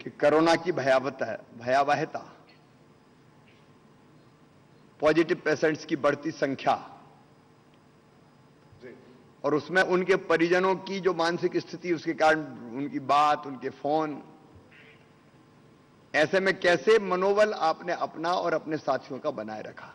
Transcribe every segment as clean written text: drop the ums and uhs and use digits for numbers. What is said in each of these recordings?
कि कोरोना की भयावहता, पॉजिटिव पेशेंट्स की बढ़ती संख्या और उसमें उनके परिजनों की जो मानसिक स्थिति, उसके कारण उनकी बात, उनके फोन, ऐसे में कैसे मनोबल आपने अपना और अपने साथियों का बनाए रखा?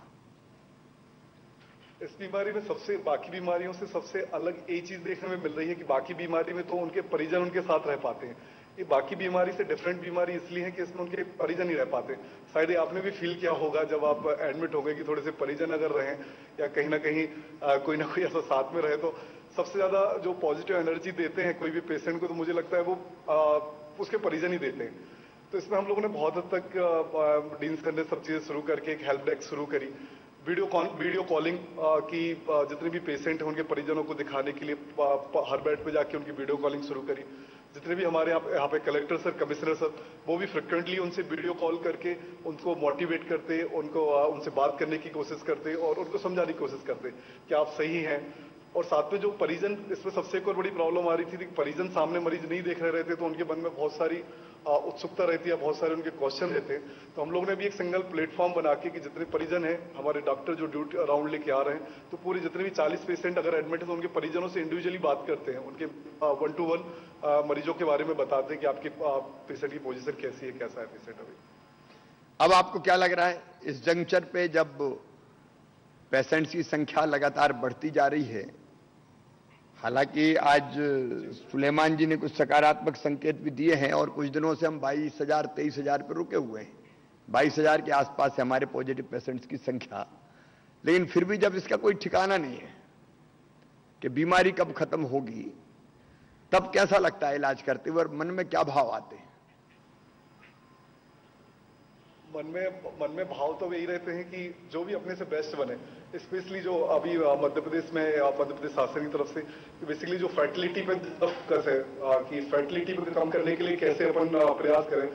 इस बीमारी में सबसे बाकी बीमारियों से सबसे अलग एक चीज देखने में मिल रही है कि बाकी बीमारी में तो उनके परिजन उनके साथ रह पाते हैं। ये बाकी बीमारी से डिफरेंट बीमारी इसलिए है कि इसमें उनके परिजन नहीं रह पाते। शायद आपने भी फील किया होगा जब आप एडमिट हो गए कि थोड़े से परिजन अगर रहें या कहीं ना कहीं कोई ना कोई ऐसा साथ में रहे, तो सबसे ज्यादा जो पॉजिटिव एनर्जी देते हैं कोई भी पेशेंट को, तो मुझे लगता है वो उसके परिजन ही देते हैं। तो इसमें हम लोगों ने बहुत हद तक डील्स करने सब चीजें शुरू करके एक हेल्प डेस्क शुरू करी, वीडियो कॉलिंग की जितने भी पेशेंट हैं उनके परिजनों को दिखाने के लिए हर बेड पे जाके उनकी वीडियो कॉलिंग शुरू करी। जितने भी हमारे यहाँ पे कलेक्टर सर, कमिश्नर सर, वो भी फ्रिक्वेंटली उनसे वीडियो कॉल करके उनको मोटिवेट करते, उनसे बात करने की कोशिश करते और उनको समझाने की कोशिश करते कि आप सही हैं। और साथ में जो परिजन, इसमें सबसे एक और बड़ी प्रॉब्लम आ रही थी कि परिजन सामने मरीज नहीं देख रहे रहते, तो उनके मन में बहुत सारी उत्सुकता रहती है, बहुत सारे उनके क्वेश्चन रहते हैं। तो हम लोगों ने भी एक सिंगल प्लेटफॉर्म बना के कि जितने परिजन हैं, हमारे डॉक्टर जो ड्यूटी अराउंड लेके आ रहे हैं, तो पूरे जितने भी 40 पेशेंट अगर एडमिट है तो उनके परिजनों से इंडिविजुअली बात करते हैं, उनके 1 to 1 मरीजों के बारे में बताते हैं कि आपके पेशेंट की पोजीशन कैसी है, कैसा है पेशेंट अभी। अब आपको क्या लग रहा है इस जंक्चर पे, जब पेशेंट्स की संख्या लगातार बढ़ती जा रही है, हालांकि आज सुलेमान जी ने कुछ सकारात्मक संकेत भी दिए हैं और कुछ दिनों से हम 22,000 23,000 पर रुके हुए हैं, 22,000 के आसपास है हमारे पॉजिटिव पेशेंट्स की संख्या, लेकिन फिर भी जब इसका कोई ठिकाना नहीं है कि बीमारी कब खत्म होगी, तब कैसा लगता है इलाज करते हुए और मन में क्या भाव आते हैं? मन में भाव तो यही रहते हैं कि जो भी अपने से बेस्ट बने, स्पेशली जो अभी मध्य प्रदेश शासन की तरफ से बेसिकली जो फर्टिलिटी पे फोकस है कि फर्टिलिटी पे कम करने के लिए कैसे अपन प्रयास करें।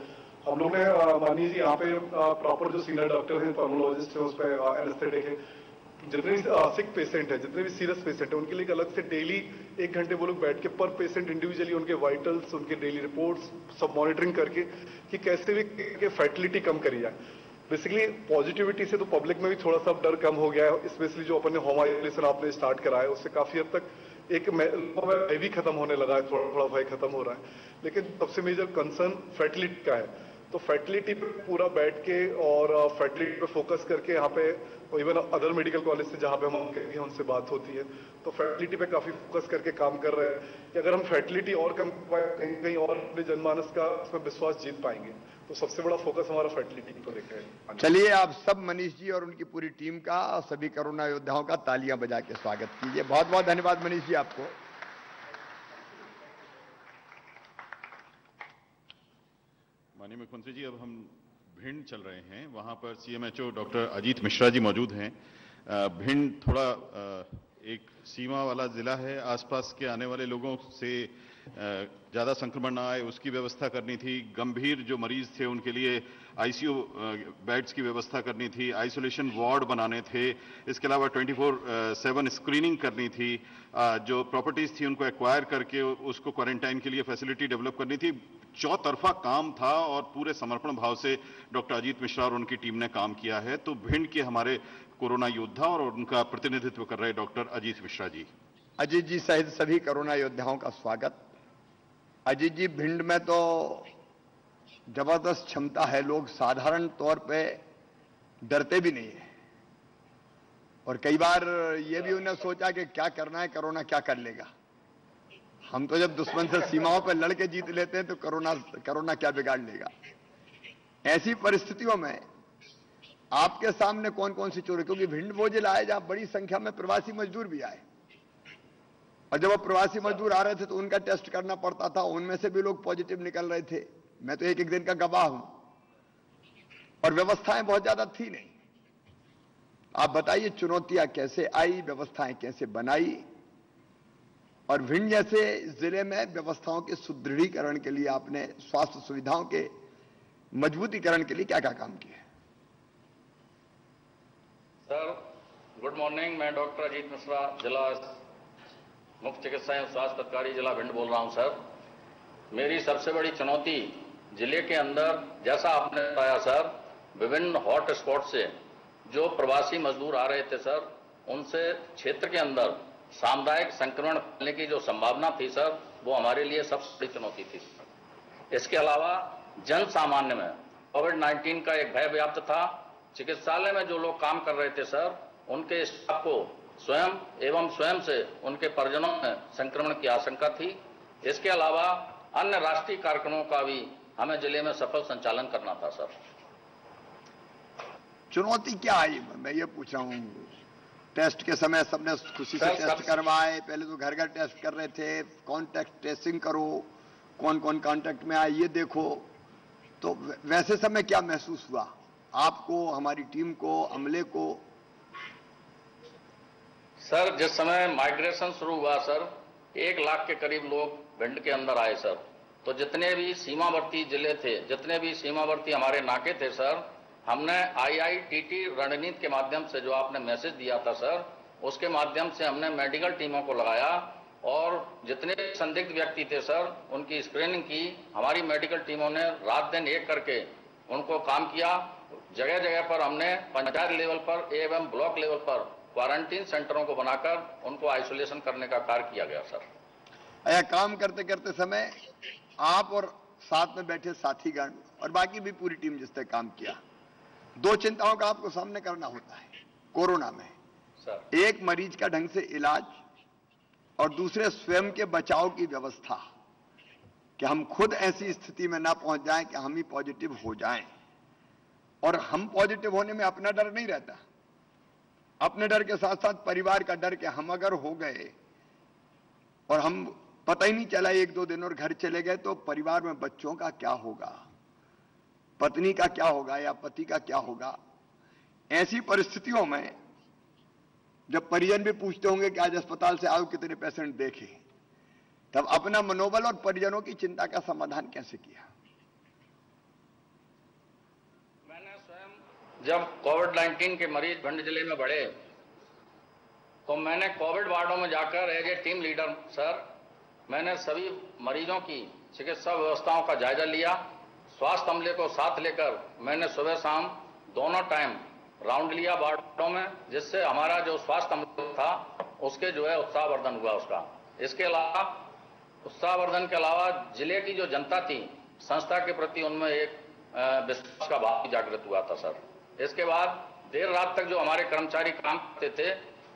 हम लोग ने मानिए जी यहाँ पे प्रॉपर जो सीनियर डॉक्टर हैं, पर्मोलॉजिस्ट है, उस पर एनेस्थेटिक है, जितने भी सिक पेशेंट है, जितने भी सीरियस पेशेंट है, उनके लिए अलग से डेली 1 घंटे वो लोग बैठ के पर पेशेंट इंडिविजुअली उनके वाइटल्स, उनके डेली रिपोर्ट्स सब मॉनिटरिंग करके कि कैसे भी फर्टिलिटी कम करी जाए। बेसिकली पॉजिटिविटी से तो पब्लिक में भी थोड़ा सा डर कम हो गया है, स्पेशली जो अपन ने होम आइसोलेशन आपने स्टार्ट कराया उससे काफी हद तक एक भय भी खत्म होने लगा है, थोड़ा भय खत्म हो रहा है। लेकिन सबसे मेजर कंसर्न फर्टिलिटी का है, तो फर्टिलिटी पे पूरा बैठ के और फर्टिलिटी पे फोकस करके यहाँ पे इवन अदर मेडिकल कॉलेज से जहाँ पे हम उनसे बात होती है, तो फर्टिलिटी पे काफी फोकस करके काम कर रहे हैं कि अगर हम फर्टिलिटी और कम कहीं और अपने जनमानस का उसमें विश्वास जीत पाएंगे, तो सबसे बड़ा फोकस हमारा फर्टिलिटी को लेकर है। चलिए आप सब मनीष जी और उनकी पूरी टीम का और सभी कोरोना योद्धाओं का तालियां बजा के स्वागत कीजिए। बहुत बहुत धन्यवाद मनीष जी आपको। माननीय मुख्यमंत्री जी, अब हम भिंड चल रहे हैं, वहां पर सीएमएचओ डॉक्टर अजीत मिश्रा जी मौजूद हैं। भिंड थोड़ा एक सीमा वाला जिला है, आसपास के आने वाले लोगों से ज्यादा संक्रमण ना आए उसकी व्यवस्था करनी थी, गंभीर जो मरीज थे उनके लिए आईसीयू बेड्स की व्यवस्था करनी थी, आइसोलेशन वार्ड बनाने थे, इसके अलावा 24/7 स्क्रीनिंग करनी थी, जो प्रॉपर्टीज थी उनको एक्वायर करके उसको क्वारंटाइन के लिए फैसिलिटी डेवलप करनी थी। चौतरफा काम था और पूरे समर्पण भाव से डॉक्टर अजीत मिश्रा और उनकी टीम ने काम किया है। तो भिंड के हमारे कोरोना योद्धा और उनका प्रतिनिधित्व कर रहे डॉक्टर अजीत मिश्रा जी। अजीत जी सहित सभी कोरोना योद्धाओं का स्वागत। अजीत जी, भिंड में तो जबरदस्त क्षमता है, लोग साधारण तौर पे डरते भी नहीं है और कई बार ये भी उन्हें सोचा कि क्या करना है, कोरोना क्या कर लेगा। हम तो जब दुश्मन से सीमाओं पर लड़के जीत लेते हैं तो कोरोना क्या बिगाड़ लेगा। ऐसी परिस्थितियों में आपके सामने कौन कौन सी चोरी, क्योंकि भिंड वो जिला है जहां बड़ी संख्या में प्रवासी मजदूर भी आए और जब वो प्रवासी मजदूर आ रहे थे तो उनका टेस्ट करना पड़ता था, उनमें से भी लोग पॉजिटिव निकल रहे थे। मैं तो एक दिन का गवाह हूं और व्यवस्थाएं बहुत ज्यादा थी नहीं। आप बताइए चुनौतियां कैसे आई, व्यवस्थाएं कैसे बनाई और भिंड जैसे जिले में व्यवस्थाओं के सुदृढ़ीकरण के लिए आपने स्वास्थ्य सुविधाओं के मजबूतीकरण के लिए क्या क्या काम किया? सर गुड मॉर्निंग, मैं डॉक्टर अजीत मिश्रा, जिला मुख्य चिकित्सा एवं स्वास्थ्य अधिकारी जिला भिंड बोल रहा हूं। सर, मेरी सबसे बड़ी चुनौती जिले के अंदर जैसा आपने बताया सर, विभिन्न हॉट स्पॉट से जो प्रवासी मजदूर आ रहे थे सर, उनसे क्षेत्र के अंदर सामुदायिक संक्रमण फैलने की जो संभावना थी सर, वो हमारे लिए सबसे बड़ी चुनौती थी। इसके अलावा जन सामान्य में कोविड-19 का एक भय व्याप्त था। चिकित्सालय में जो लोग काम कर रहे थे सर, उनके स्टाफ को स्वयं एवं स्वयं से उनके परिजनों में संक्रमण की आशंका थी। इसके अलावा अन्य राष्ट्रीय कार्यक्रमों का भी हमें जिले में सफल संचालन करना था सर। चुनौती क्या आई, मैं ये पूछ रहा हूं। टेस्ट के समय सबने खुशी से टेस्ट करवाए, पहले तो घर घर टेस्ट कर रहे थे, कॉन्टैक्ट ट्रेसिंग करो, कौन कौन कॉन्टैक्ट में आए ये देखो, तो वैसे समय क्या महसूस हुआ आपको, हमारी टीम को, अमले को? सर, जिस समय माइग्रेशन शुरू हुआ सर, 1 लाख के करीब लोग भिंड के अंदर आए सर, तो जितने भी सीमावर्ती जिले थे, जितने भी सीमावर्ती हमारे नाके थे सर, हमने IITT रणनीति के माध्यम से जो आपने मैसेज दिया था सर, उसके माध्यम से हमने मेडिकल टीमों को लगाया और जितने संदिग्ध व्यक्ति थे सर, उनकी स्क्रीनिंग की। हमारी मेडिकल टीमों ने रात दिन एक करके उनको काम किया। जगह जगह पर हमने पंचायत लेवल पर एवं ब्लॉक लेवल पर क्वारंटीन सेंटरों को बनाकर उनको आइसोलेशन करने का कार्य किया गया सर। यह काम करते करते समय आप और साथ में बैठे साथीगण और बाकी भी पूरी टीम जिसने काम किया, 2 चिंताओं का आपको सामने करना होता है कोरोना में सर। एक, मरीज का ढंग से इलाज, और दूसरे स्वयं के बचाव की व्यवस्था, कि हम खुद ऐसी स्थिति में ना पहुंच जाएं कि हम ही पॉजिटिव हो जाएं। और हम पॉजिटिव होने में अपना डर नहीं रहता, अपने डर के साथ साथ परिवार का डर कि हम अगर हो गए और हम पता ही नहीं चला 1-2 दिन और घर चले गए, तो परिवार में बच्चों का क्या होगा, पत्नी का क्या होगा या पति का क्या होगा। ऐसी परिस्थितियों में जब परिजन भी पूछते होंगे कि आज अस्पताल से आओ कितने पेशेंट देखे, तब अपना मनोबल और परिजनों की चिंता का समाधान कैसे किया? मैंने स्वयं जब कोविड-19 के मरीज भिंड जिले में बढ़े, तो मैंने कोविड वार्डों में जाकर as a team leader sir, मैंने सभी मरीजों की चिकित्सा व्यवस्थाओं का जायजा लिया। स्वास्थ्य अमले को साथ लेकर मैंने सुबह शाम दोनों टाइम राउंड लिया वार्डों में, जिससे हमारा जो स्वास्थ्य अमला था उसके जो है उत्साहवर्धन हुआ उसका। इसके अलावा उत्साहवर्धन के अलावा जिले की जो जनता थी, संस्था के प्रति उनमें एक विश्वास का भाव जागृत हुआ था सर। इसके बाद देर रात तक जो हमारे कर्मचारी काम करते थे,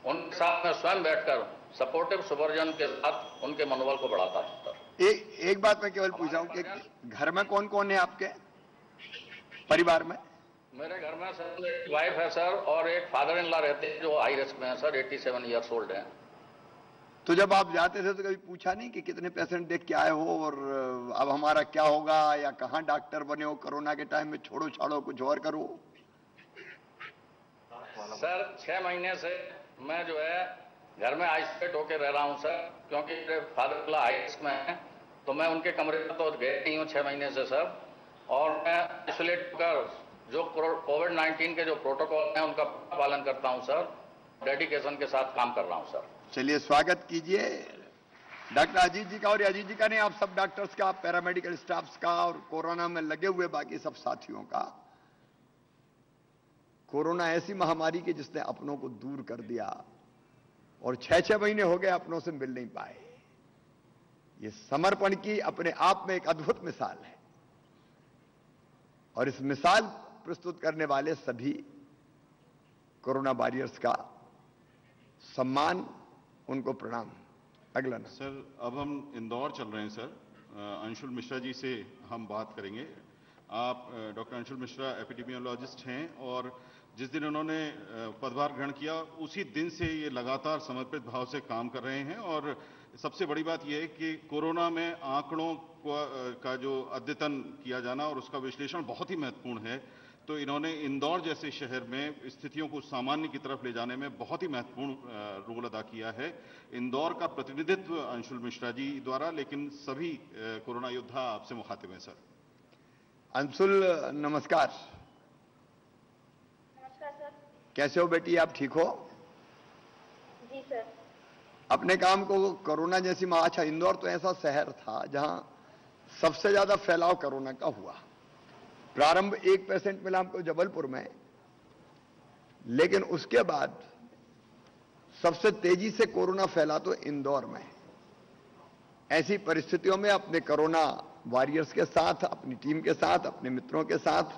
उनके साथ में स्वयं बैठकर सपोर्टिव सुपरविजन के साथ उनके मनोबल को बढ़ाता था सर। एक बात मैं केवल पूछ रहा हूं कि घर में कौन कौन है आपके परिवार में? मेरे घर में सर एक वाइफ है सर, और एक फादर इन लॉ रहते हैं जो हाई रिस्क में है सर, 87 ईयर्स ओल्ड हैं। तो जब आप जाते थे तो कभी पूछा नहीं कि कितने पेशेंट देख के आए हो और अब हमारा क्या होगा, या कहां डॉक्टर बने हो कोरोना के टाइम में, छोड़ो छाड़ो कुछ और करो? सर 6 महीने से मैं जो है घर में आइसोलेट होकर रह रहा हूं सर, क्योंकि मेरे father in law high risk में है, तो मैं उनके कमरे में तो गए नहीं हूं 6 महीने से सर। और मैं आइसोलेट होकर जो कोविड-19 के जो प्रोटोकॉल हैं उनका पालन करता हूं सर, डेडिकेशन के साथ काम कर रहा हूं सर। चलिए स्वागत कीजिए डॉक्टर अजीत जी का, और अजीत जी का नहीं, आप सब डॉक्टर्स का, पैरामेडिकल स्टाफ्स का और कोरोना में लगे हुए बाकी सब साथियों का। कोरोना ऐसी महामारी की जिसने अपनों को दूर कर दिया और 6-6 महीने हो गए अपनों से मिल नहीं पाए। ये समर्पण की अपने आप में एक अद्भुत मिसाल है, और इस मिसाल प्रस्तुत करने वाले सभी कोरोना वॉरियर्स का सम्मान, उनको प्रणाम। अगला ना सर, अब हम इंदौर चल रहे हैं सर। अंशुल मिश्रा जी से हम बात करेंगे। आप डॉक्टर अंशुल मिश्रा एपिडेमियोलॉजिस्ट हैं, और जिस दिन उन्होंने पदभार ग्रहण किया उसी दिन से ये लगातार समर्पित भाव से काम कर रहे हैं। और सबसे बड़ी बात यह है कि कोरोना में आंकड़ों का जो अद्यतन किया जाना और उसका विश्लेषण बहुत ही महत्वपूर्ण है। तो इन्होंने इंदौर जैसे शहर में स्थितियों को सामान्य की तरफ ले जाने में बहुत ही महत्वपूर्ण रोल अदा किया है। इंदौर का प्रतिनिधित्व अंशुल मिश्रा जी द्वारा, लेकिन सभी कोरोना योद्धा आपसे मुखातिब हैं सर। अंशुल नमस्कार। नमस्कार सर। कैसे हो बेटी, आप ठीक हो? जी सर। अपने काम को कोरोना जैसी अच्छा, इंदौर तो ऐसा शहर था जहां सबसे ज्यादा फैलाव कोरोना का हुआ। प्रारंभ 1% मिला हमको जबलपुर में, लेकिन उसके बाद सबसे तेजी से कोरोना फैला तो इंदौर में। ऐसी परिस्थितियों में अपने कोरोना वॉरियर्स के साथ, अपनी टीम के साथ, अपने मित्रों के साथ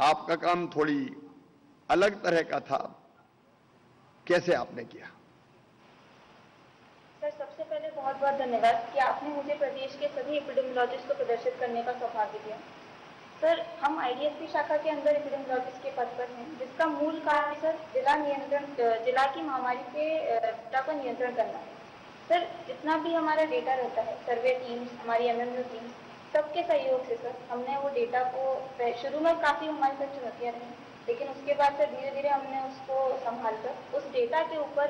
आपका काम थोड़ी अलग तरह का था। कैसे आपने किया? सर, सबसे पहले बहुत बहुत धन्यवाद कि आपने मुझे प्रदेश के सभी एपिडेमियोलॉजिस्ट को प्रदर्शित करने का सौभाग्य दिया। सर, हम आईडीएसपी शाखा के अंदर एपिडेमियोलॉजिस्ट के पद पर हैं, जिसका मूल कार्य सर जिला की महामारी के डेटा पर नियंत्रण करना है। सर, जितना भी हमारा डेटा रहता है, सर्वे टीम्स, हमारी एमएमयू टीम्स, सबके सहयोग से सर हमने वो डेटा को, शुरू में काफ़ी हमारे साथ चुनौतियाँ रही, लेकिन उसके बाद सर धीरे धीरे हमने उसको संभाल कर उस डेटा के ऊपर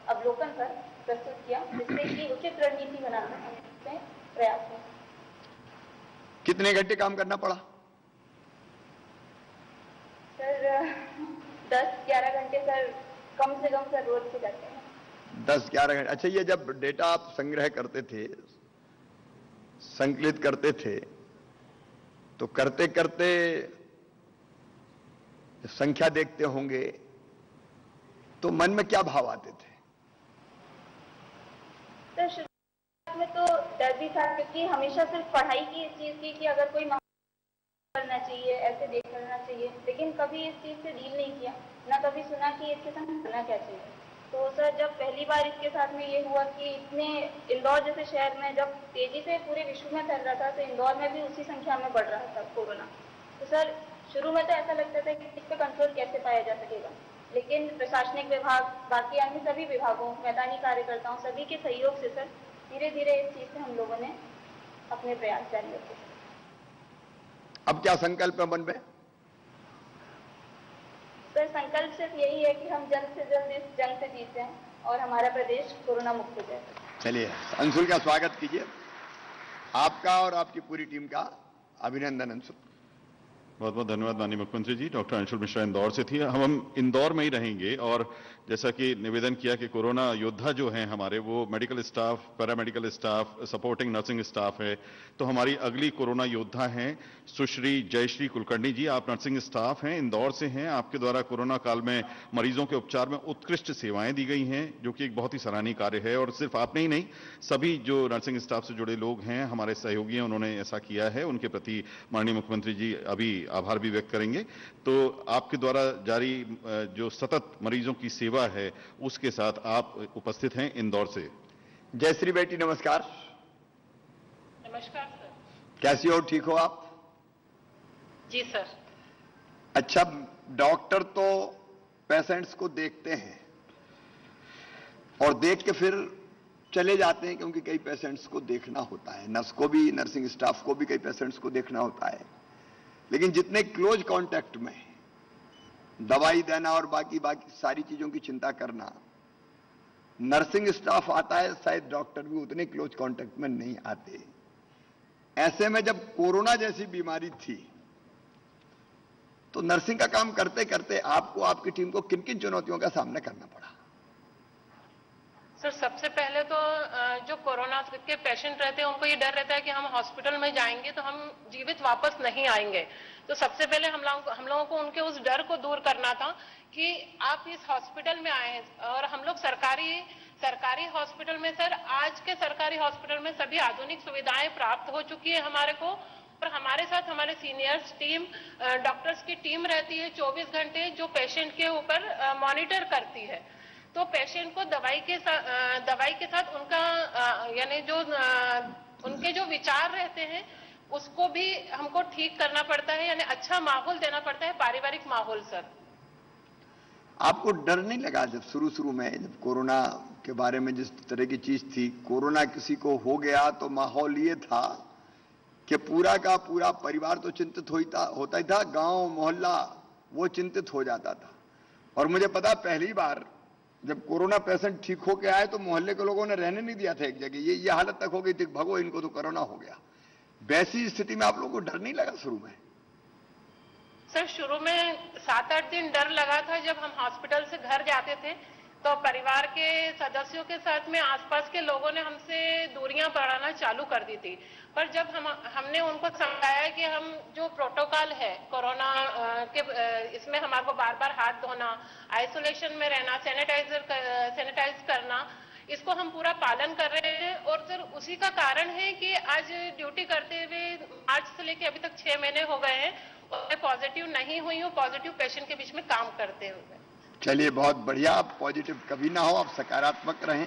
अवलोकन कर प्रस्तुत किया, जिससे कि उचित रणनीति बनाने में प्रयास है। कितने घंटे काम करना पड़ा? सर 10-11 घंटे सर, कम से कम सर रोज से करते हैं। 10-11 घंटे। अच्छा, ये जब डेटा आप संग्रह करते थे, संकलित करते थे, तो करते करते संख्या देखते होंगे तो मन में क्या भाव आते थे? सर, शुरुआत में तो डर भी था, क्योंकि हमेशा सिर्फ पढ़ाई की इस चीज की कि अगर कोई करना चाहिए, ऐसे देख करना चाहिए, लेकिन कभी इस चीज से डील नहीं किया, ना कभी सुना कि इसके साथ करना क्या चाहिए। तो सर, जब पहली बार इसके साथ में ये हुआ कि इतने इंदौर जैसे शहर में जब तेजी से पूरे विश्व में फैल रहा था, तो इंदौर में भी उसी संख्या में बढ़ रहा था कोरोना। तो सर, शुरू में तो ऐसा लगता था कि इस पर कंट्रोल कैसे पाया जा सकेगा, लेकिन प्रशासनिक विभाग, बाकी अन्य सभी विभागों, मैदानी कार्यकर्ताओं, सभी के सहयोग से सर धीरे धीरे इस चीज से हम लोगों ने अपने प्रयास जारी रखे। अब क्या संकल्प है मन में? सर, संकल्प सिर्फ यही है कि हम जल्द से जल्द इस जंग से जीत जाएं और हमारा प्रदेश कोरोना मुक्त हो जाए। चलिए, अंशुल का स्वागत कीजिए। आपका और आपकी पूरी टीम का अभिनंदन। अंशुल, बहुत बहुत धन्यवाद माननीय मुख्यमंत्री जी। डॉक्टर अंशुल मिश्रा इंदौर से थी। हम इंदौर में ही रहेंगे और जैसा कि निवेदन किया कि कोरोना योद्धा जो हैं हमारे, वो medical staff, paramedical staff, supporting nursing staff है। तो हमारी अगली कोरोना योद्धा हैं सुश्री जयश्री कुलकर्णी जी। आप नर्सिंग स्टाफ हैं, इंदौर से हैं। आपके द्वारा कोरोना काल में मरीजों के उपचार में उत्कृष्ट सेवाएं दी गई हैं, जो कि एक बहुत ही सराहनीय कार्य है। और सिर्फ आपने ही नहीं, सभी जो नर्सिंग स्टाफ से जुड़े लोग हैं, हमारे सहयोगी हैं, उन्होंने ऐसा किया है। उनके प्रति माननीय मुख्यमंत्री जी अभी आभार भी व्यक्त करेंगे। तो आपके द्वारा जारी जो सतत मरीजों की सेवा है, उसके साथ आप उपस्थित हैं इंदौर से। जयश्री बेटी, नमस्कार। नमस्कार सर। कैसी हो? ठीक हो आप? जी सर। अच्छा, डॉक्टर तो पेशेंट्स को देखते हैं और देख के फिर चले जाते हैं, क्योंकि कई पेशेंट्स को देखना होता है। नर्स को भी, नर्सिंग स्टाफ को भी कई पेशेंट्स को देखना होता है। लेकिन जितने क्लोज कांटेक्ट में दवाई देना और बाकी सारी चीजों की चिंता करना, नर्सिंग स्टाफ आता है, शायद डॉक्टर भी उतने क्लोज कांटेक्ट में नहीं आते। ऐसे में जब कोरोना जैसी बीमारी थी, तो नर्सिंग का काम करते करते आपको, आपकी टीम को किन किन चुनौतियों का सामना करना पड़ा? सर, सबसे पहले तो जो कोरोना के पेशेंट रहते हैं, उनको ये डर रहता है कि हम हॉस्पिटल में जाएंगे तो हम जीवित वापस नहीं आएंगे। तो सबसे पहले हम लोगों को उनके उस डर को दूर करना था कि आप इस हॉस्पिटल में आए हैं। और हम लोग सरकारी हॉस्पिटल में, सर आज के सरकारी हॉस्पिटल में सभी आधुनिक सुविधाएं प्राप्त हो चुकी है हमारे को। और हमारे साथ हमारे सीनियर्स टीम, डॉक्टर्स की टीम रहती है 24 घंटे, जो पेशेंट के ऊपर मॉनिटर करती है। तो पेशेंट को दवाई के साथ उनका यानी जो उनके जो विचार रहते हैं, उसको भी हमको ठीक करना पड़ता है, यानी अच्छा माहौल देना पड़ता है, पारिवारिक माहौल। सर, आपको डर नहीं लगा जब शुरू में, जब कोरोना के बारे में जिस तरह की चीज थी, कोरोना किसी को हो गया तो माहौल ये था कि पूरा का पूरा परिवार तो चिंतित होता ही था, गांव मोहल्ला वो चिंतित हो जाता था। और मुझे पता, पहली बार जब कोरोना पेशेंट ठीक होके आए तो मोहल्ले के लोगों ने रहने नहीं दिया था एक जगह। ये हालत तक हो गई थी, भगो इनको तो कोरोना हो गया। वैसी स्थिति में आप लोगों को डर नहीं लगा शुरू में? सर, शुरू में 7-8 दिन डर लगा था। जब हम हॉस्पिटल से घर जाते थे तो परिवार के सदस्यों के साथ में आसपास के लोगों ने हमसे दूरियां बढ़ाना चालू कर दी थी। पर जब हमने उनको समझाया कि हम जो प्रोटोकॉल है कोरोना इसमें हमारे को बार बार हाथ धोना, आइसोलेशन में रहना, सैनिटाइज करना, इसको हम पूरा पालन कर रहे हैं। और सर उसी का कारण है कि आज ड्यूटी करते हुए मार्च से लेके अभी तक 6 महीने हो गए हैं और मैं पॉजिटिव नहीं हुई हूँ, पॉजिटिव पेशेंट के बीच में काम करते हुए। चलिए बहुत बढ़िया, आप पॉजिटिव कभी ना हो, आप सकारात्मक रहें।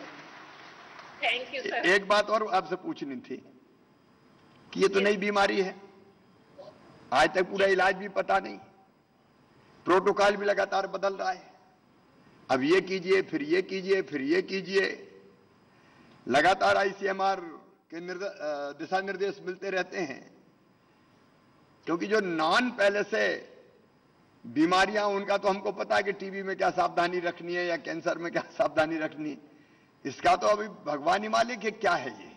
Thank you sir. एक बात और आपसे पूछनी थी कि ये तो नई बीमारी है, आज तक पूरा इलाज भी पता नहीं, प्रोटोकॉल भी लगातार बदल रहा है, अब ये कीजिए फिर ये कीजिए फिर ये कीजिए, लगातार आईसीएमआर के दिशा निर्देश मिलते रहते हैं। क्योंकि जो नॉन पहले से बीमारियां, उनका तो हमको पता है कि टीबी में क्या सावधानी रखनी है या कैंसर में क्या सावधानी रखनी है, इसका तो अभी भगवान ही मालिक है क्या है ये।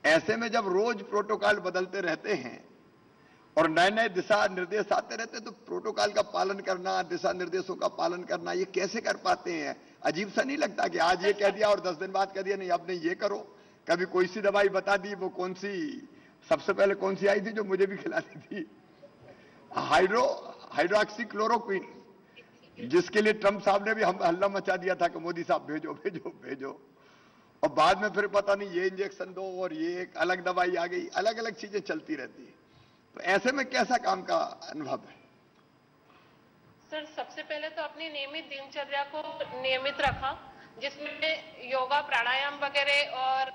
ऐसे में जब रोज प्रोटोकॉल बदलते रहते हैं और नए नए दिशा निर्देश आते रहते हैं, तो प्रोटोकॉल का पालन करना, दिशा निर्देशों का पालन करना, ये कैसे कर पाते हैं? अजीब सा नहीं लगता कि आज ये कह दिया और 10 दिन बाद कह दिया नहीं अब नहीं ये करो? कभी कोई सी दवाई बता दी, वो कौन सी सबसे पहले कौन सी आई थी जो मुझे भी खिलाती थी, हाइड्रोक्सीक्लोरोक्विन, जिसके लिए ट्रंप साहब ने भी हम हल्ला मचा दिया था कि मोदी साहब भेजो भेजो भेजो, और बाद में फिर पता नहीं ये इंजेक्शन दो और ये एक अलग दवाई आ गई, अलग अलग चीजें चलती रहती है। तो ऐसे में कैसा काम का अनुभव है? सर सबसे पहले तो अपनी नियमित दिनचर्या को नियमित रखा, जिसमें योगा, प्राणायाम वगैरह और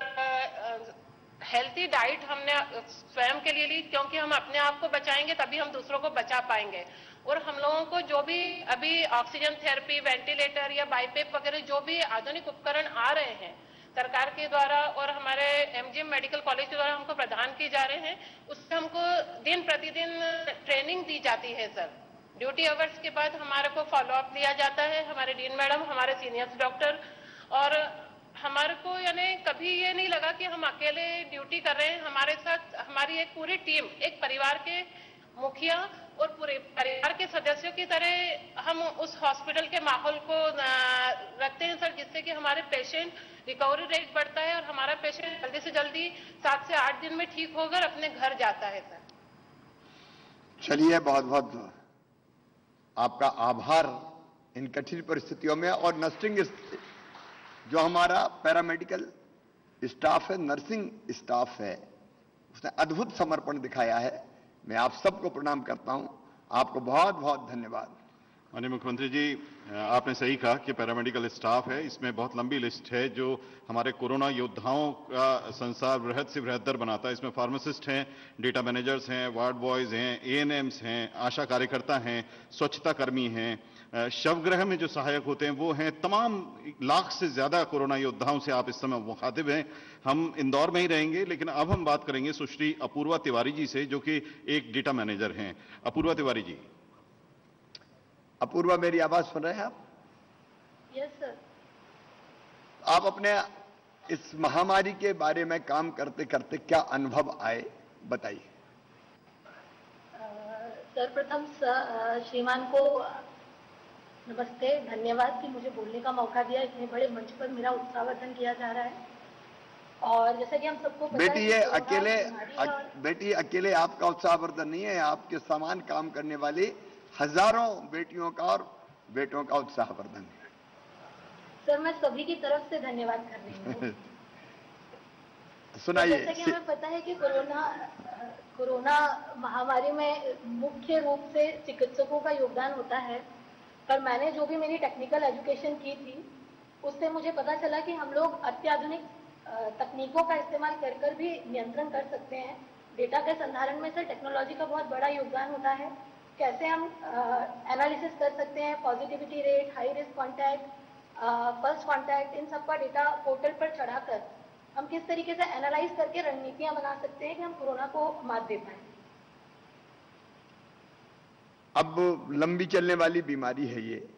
हेल्थी डाइट हमने स्वयं के लिए ली, क्योंकि हम अपने आप को बचाएंगे तभी हम दूसरों को बचा पाएंगे। और हम लोगों को जो भी अभी ऑक्सीजन थेरेपी, वेंटिलेटर या बाईपेप वगैरह जो भी आधुनिक उपकरण आ रहे हैं सरकार के द्वारा और हमारे एमजीएम मेडिकल कॉलेज के द्वारा हमको प्रदान किए जा रहे हैं, उससे हमको दिन प्रतिदिन ट्रेनिंग दी जाती है। सर ड्यूटी आवर्स के बाद हमारे को फॉलोअप लिया जाता है, हमारे डीन मैडम, हमारे सीनियर्स डॉक्टर, और हमारे को यानी कभी ये नहीं लगा कि हम अकेले ड्यूटी कर रहे हैं। हमारे साथ हमारी एक पूरी टीम, एक परिवार के मुखिया और पूरे परिवार के सदस्यों की तरह हम उस हॉस्पिटल के माहौल को रखते हैं सर, जिससे कि हमारे पेशेंट रिकवरी रेट बढ़ता है और हमारा पेशेंट जल्दी से जल्दी 7 से 8 दिन में ठीक होकर अपने घर जाता है। सर चलिए बहुत बहुत आपका आभार इन कठिन परिस्थितियों में। और नर्सिंग जो हमारा पैरामेडिकल स्टाफ है, नर्सिंग स्टाफ है, उसने अद्भुत समर्पण दिखाया है। मैं आप सबको प्रणाम करता हूं, आपको बहुत बहुत धन्यवाद। माननीय मुख्यमंत्री जी, आपने सही कहा कि पैरामेडिकल स्टाफ है, इसमें बहुत लंबी लिस्ट है जो हमारे कोरोना योद्धाओं का संसार बृहद से बृहत्तर बनाता है। इसमें फार्मासिस्ट हैं, डेटा मैनेजर्स हैं, वार्ड बॉयज हैं, एएनएम्स हैं, आशा कार्यकर्ता हैं, स्वच्छता कर्मी हैं, शवगृह में जो सहायक होते हैं वो हैं। तमाम लाख से ज्यादा कोरोना योद्धाओं से आप इस समय मुखातिब हैं। हम इंदौर में ही रहेंगे, लेकिन अब हम बात करेंगे सुश्री अपूर्वा तिवारी जी से, जो कि एक डेटा मैनेजर हैं। अपूर्वा तिवारी जी। अपूर्वा, मेरी आवाज सुन रहे हैं आप? Yes sir. आप अपने इस महामारी के बारे में काम करते करते क्या अनुभव आए, बताइए। सर्वप्रथम श्रीमान को नमस्ते, धन्यवाद कि मुझे बोलने का मौका दिया। इतने बड़े मंच पर मेरा उत्साहवर्धन किया जा रहा है। और जैसा कि हम सबको पता बेटी, ये है बेटी अकेले आपका उत्साहवर्धन नहीं है, आपके समान काम करने वाली हजारों बेटियों का और बेटों का उत्साहवर्धन है। सर मैं सभी की तरफ से धन्यवाद कर रही हूँ। सुनाइए। जैसा कि हमें पता है कि कोरोना महामारी में मुख्य रूप से चिकित्सकों का योगदान होता है, पर मैंने जो भी मेरी टेक्निकल एजुकेशन की थी उससे मुझे पता चला कि हम लोग अत्याधुनिक तकनीकों का इस्तेमाल कर भी नियंत्रण कर सकते हैं। डेटा के संधारण में सर टेक्नोलॉजी का बहुत बड़ा योगदान होता है। कैसे हम एनालिसिस कर सकते हैं, positivity rate, high risk contact, first contact, इन सब का डेटा पोर्टल पर चढ़ाकर हम किस तरीके से एनालाइज करके रणनीतियां बना सकते हैं कि हम कोरोना को मात दे पाए। अब लंबी चलने वाली बीमारी है ये,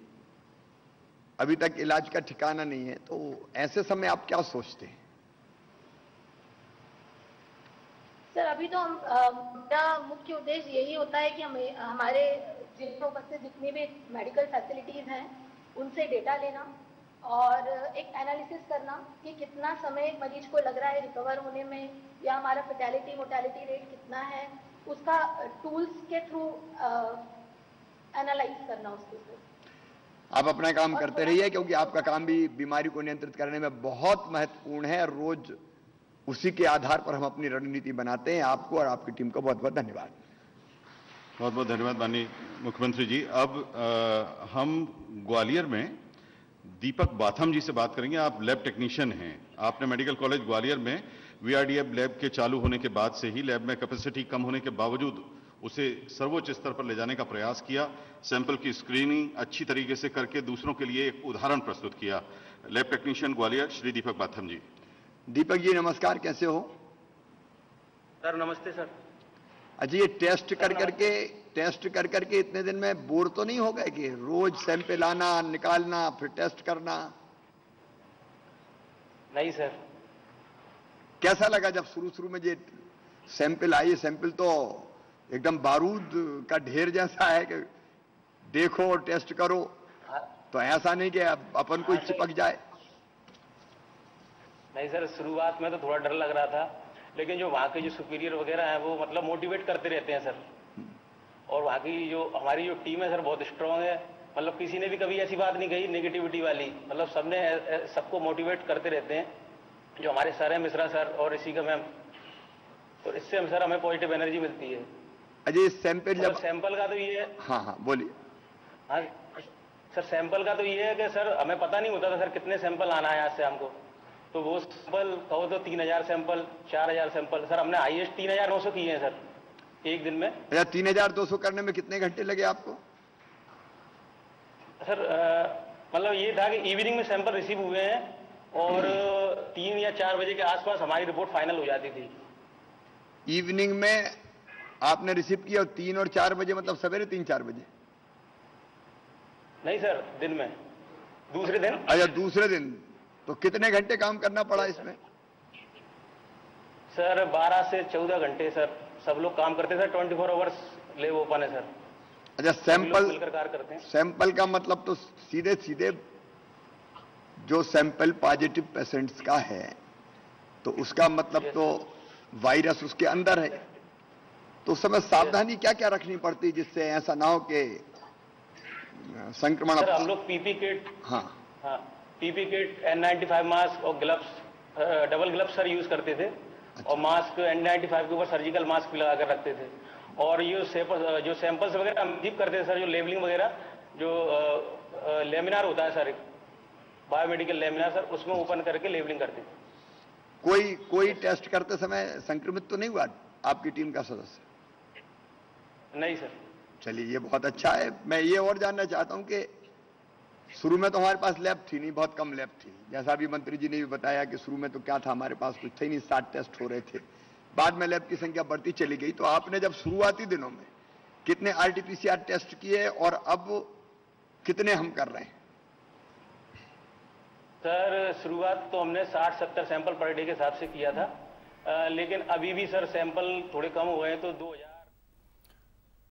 अभी तक इलाज का ठिकाना नहीं है, तो ऐसे समय आप क्या सोचते हैं? सर अभी तो मेरा मुख्य उद्देश्य यही होता है कि हमारे जिले में उपस्थित जितनी भी मेडिकल फैसिलिटीज हैं उनसे डेटा लेना और एक एनालिसिस करना कि कितना समय एक मरीज को लग रहा है रिकवर होने में, या हमारा फैटेलिटी मोर्टेलिटी रेट कितना है, उसका टूल्स के थ्रू एनालाइज करना उसको। आप अपना काम करते रहिए, क्योंकि आपका काम भी बीमारी को नियंत्रित करने में बहुत महत्वपूर्ण है। रोज उसी के आधार पर हम अपनी रणनीति बनाते हैं। आपको और आपकी टीम को बहुत बहुत धन्यवाद। बहुत बहुत धन्यवाद माननीय मुख्यमंत्री जी। अब हम ग्वालियर में दीपक बाथम जी से बात करेंगे। आप लैब टेक्नीशियन हैं। आपने मेडिकल कॉलेज ग्वालियर में वीआरडीएफ लैब के चालू होने के बाद से ही लैब में कैपेसिटी कम होने के बावजूद उसे सर्वोच्च स्तर पर ले जाने का प्रयास किया। सैंपल की स्क्रीनिंग अच्छी तरीके से करके दूसरों के लिए एक उदाहरण प्रस्तुत किया। लैब टेक्नीशियन ग्वालियर श्री दीपक बाथम जी। दीपक जी नमस्कार, कैसे हो? सर नमस्ते सर। अजी ये टेस्ट कर करके इतने दिन में बोर तो नहीं हो गए कि रोज सैंपल आना निकालना फिर टेस्ट करना? नहीं सर। कैसा लगा जब शुरू में ये सैंपल आई? सैंपल तो एकदम बारूद का ढेर जैसा है कि देखो और टेस्ट करो, तो ऐसा नहीं कि अपन कोई चिपक जाए। नहीं सर, शुरुआत में तो थोड़ा डर लग रहा था, लेकिन जो वहाँ के जो सुपीरियर वगैरह हैं वो मतलब मोटिवेट करते रहते हैं सर। और वहाँ की जो हमारी जो टीम है सर बहुत स्ट्रांग है। मतलब किसी ने भी कभी ऐसी बात नहीं कही नेगेटिविटी वाली। मतलब सबने सबको मोटिवेट करते रहते हैं। जो हमारे सर हैं मिश्रा सर और ऋषि का मैम, तो इससे हम सर हमें पॉजिटिव एनर्जी मिलती है। अजय सैंपल जब सैंपल का तो ये है। हाँ बोलिए। हाँ सर, सैंपल का तो ये है कि सर हमें पता नहीं होता था सर कितने सैंपल आना है आज से हमको। तो वो सैंपल कहो तो 3000 सैंपल 4000 सैंपल सर हमने हाईएस्ट 3900 किए हैं सर एक दिन में। अच्छा, 3200 करने में कितने घंटे लगे आपको? सर मतलब ये था कि इवनिंग में सैंपल रिसीव हुए हैं और 3 या 4 बजे के आसपास हमारी रिपोर्ट फाइनल हो जाती थी। इवनिंग में आपने रिसीव किया और 3 और 4 बजे मतलब सवेरे 3-4 बजे? नहीं सर, दिन में, दूसरे दिन। अच्छा, दूसरे दिन। तो कितने घंटे काम करना पड़ा इसमें? सर 12 से 14 घंटे सर सब लोग काम करते सर। 24 आवर्स लैब ओपन है सर। अच्छा, सैंपल मिलकर कार्य करते हैं। सैंपल का मतलब तो सीधे जो सैंपल पॉजिटिव पेशेंट्स का है तो उसका मतलब तो वायरस उसके अंदर है। तो उस समय सावधानी क्या क्या रखनी पड़ती है जिससे ऐसा ना हो कि संक्रमण? सर हम लोग पीपी किट, हाँ पीपी किट, N95 मास्क और gloves, double gloves sir use करते थे। अच्छा। और मास्क N95 के ऊपर सर्जिकल मास्क भी लगा कर रखते थे। और ये जो सैंपल्स वगैरह हम कीप करते थे सर, जो लेबलिंग वगैरह जो लेमिनार होता है सर, बायोमेडिकल लेमिनार सर, उसमें ओपन करके लेबलिंग करते थे। कोई टेस्ट करते समय संक्रमित तो नहीं हुआ आपकी टीम का सदस्य? नहीं सर। चलिए, ये बहुत अच्छा है। मैं ये और जानना चाहता हूं कि शुरू में तो हमारे पास लैब थी नहीं, बहुत कम लैब थी। जैसा अभी मंत्री जी ने भी बताया कि शुरू में तो क्या था, हमारे पास कुछ थे नहीं, 60 टेस्ट हो रहे थे। बाद में लैब की संख्या बढ़ती चली गई। तो आपने जब शुरुआती दिनों में कितने आरटीपीसीआर टेस्ट किए और अब कितने हम कर रहे हैं? सर शुरुआत तो हमने 60-70 सैंपल पर डे के हिसाब से किया था, लेकिन अभी भी सर सैंपल थोड़े कम हुए हैं तो 2000